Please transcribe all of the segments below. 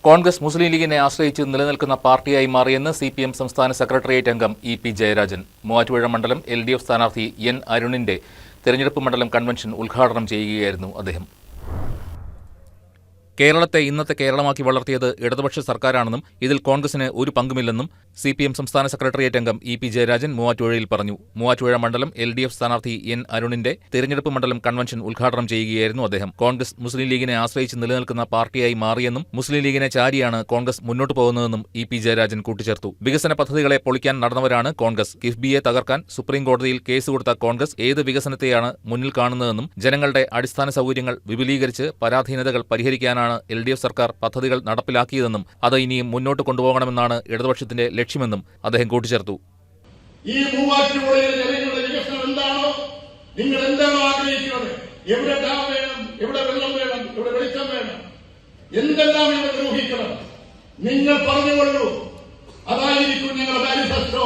കോൺഗ്രസ് മുസ്ലിം ലീഗിനെ ആശ്രയിച്ച് നിലനിൽക്കുന്ന പാർട്ടിയായി മാറിയെന്ന് സിപിഎം സംസ്ഥാന സെക്രട്ടേറിയറ്റ് അംഗം ഇ.പി. ജയരാജൻ. മൂവാറ്റുപുഴ മണ്ഡലം എൽ.ഡി.എഫ് സ്ഥാനാർത്ഥി എൻ. അരുണിന്റെ തെരഞ്ഞെടുപ്പ് മണ്ഡലം കൺവെൻഷൻ ഉദ്ഘാടനം ചെയ്യുകയായിരുന്നു അദ്ദേഹം. കേരളത്തെ ഇന്നത്തെ കേരളമാക്കി വളർത്തിയത് ഇടതുപക്ഷ സർക്കാരാണെന്നും ഇതിൽ കോൺഗ്രസിന് ഒരു പങ്കുമില്ലെന്നും സിപിഎം സംസ്ഥാന സെക്രട്ടേറിയറ്റ് അംഗം ഇ.പി. ജയരാജൻ മൂവാറ്റുപുഴയിൽ പറഞ്ഞു. മൂവാറ്റുപുഴ മണ്ഡലം എൽ.ഡി.എഫ് സ്ഥാനാർത്ഥി എൻ. അരുണിന്റെ തെരഞ്ഞെടുപ്പ് മണ്ഡലം കൺവെൻഷൻ ഉദ്ഘാടനം ചെയ്യുകയായിരുന്നു അദ്ദേഹം. കോൺഗ്രസ് മുസ്ലിം ലീഗിനെ ആശ്രയിച്ച് നിലനിൽക്കുന്ന പാർട്ടിയായി മാറിയെന്നും മുസ്ലിം ലീഗിനെ ചാരിയാണ് കോൺഗ്രസ് മുന്നോട്ട് പോകുന്നതെന്നും ഇ.പി. ജയരാജൻ കൂട്ടിച്ചേർത്തു. വികസന പദ്ധതികളെ പൊളിക്കാൻ നടന്നവരാണ് കോൺഗ്രസ്. കിഫ്ബിയെ തകർക്കാൻ സുപ്രീംകോടതിയിൽ കേസ് കൊടുത്ത കോൺഗ്രസ് ഏത് വികസനത്തെയാണ് മുന്നിൽ കാണുന്നതെന്നും ജനങ്ങളുടെ അടിസ്ഥാന സൗകര്യങ്ങൾ വിപുലീകരിച്ച് പരാധീനതകൾ പരിഹരിക്കാനാണ് എൽ.ഡി.എഫ് സർക്കാർ പദ്ധതികൾ നടപ്പിലാക്കിയതെന്നും അത് ഇനിയും മുന്നോട്ട് കൊണ്ടുപോകണമെന്നാണ് ഇടതുപക്ഷത്തിന്റെ ലക്ഷ്യമെന്നും അദ്ദേഹം കൂട്ടിച്ചേർത്തു. ഈ മൂവാറ്റുപുഴയിലെ ജനങ്ങളുടെ വികസനം എന്താണോ, നിങ്ങൾ എന്താണോ ആഗ്രഹിക്കുന്നത്, എവിടെ ഡാം വേണം, എവിടെ വെള്ളം വേണം, എവിടെ വെളിച്ചം വേണം, എന്തെല്ലാം ഇവിടെ ദ്രോഹിക്കണം, നിങ്ങൾ പറഞ്ഞുകൊള്ളൂ. അതായിരിക്കും ഞങ്ങളുടെ മാനിഫെസ്റ്റോ.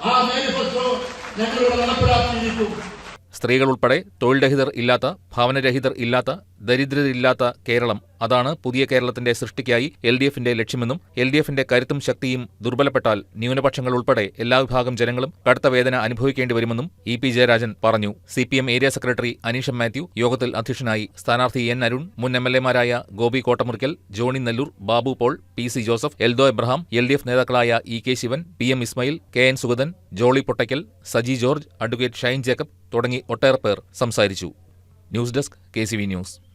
ആ മാനിഫെസ്റ്റോ ഞങ്ങളിവിടെ നടപ്പിലാക്കിയിരിക്കും. സ്ത്രീകൾ ഉൾപ്പെടെ തൊഴിൽ രഹിതർ ഇല്ലാത്ത, ഭവനരഹിതർ ഇല്ലാത്ത, ദരിദ്രരില്ലാത്ത കേരളം, അതാണ് പുതിയ കേരളത്തിന്റെ സൃഷ്ടിക്കായി എൽ.ഡി.എഫിന്റെ ലക്ഷ്യമെന്നും എൽ.ഡി.എഫിന്റെ കരുത്തും ശക്തിയും ദുർബലപ്പെട്ടാൽ ന്യൂനപക്ഷങ്ങൾ ഉൾപ്പെടെ എല്ലാ വിഭാഗം ജനങ്ങളും കടുത്ത വേദന അനുഭവിക്കേണ്ടി വരുമെന്നും ഇ.പി. ജയരാജൻ പറഞ്ഞു. CPM area secretary Aneesh Mathew യോഗത്തിൽ അധ്യക്ഷനായി. സ്ഥാനാർത്ഥി എൻ. അരുൺ, മുൻ എം.എൽ.എമാരായ ഗോപി കോട്ടമുറിക്കൽ, ജോണി നെല്ലൂർ, ബാബു പോൾ, പി.സി. ജോസഫ്, എൽദോ എബ്രഹാം, എൽ.ഡി.എഫ് നേതാക്കളായ ഇ.കെ. ശിവൻ, പി.എം. ഇസ്മായിൽ, കെ.എൻ. സുഗതൻ, ജോളി പൊട്ടയ്ക്കൽ, സജി ജോർജ്, അഡ്വക്കേറ്റ് ഷൈൻ ജേക്കബ് തുടങ്ങി ഒട്ടേറെ പേർ സംസാരിച്ചു. News desk KCV news.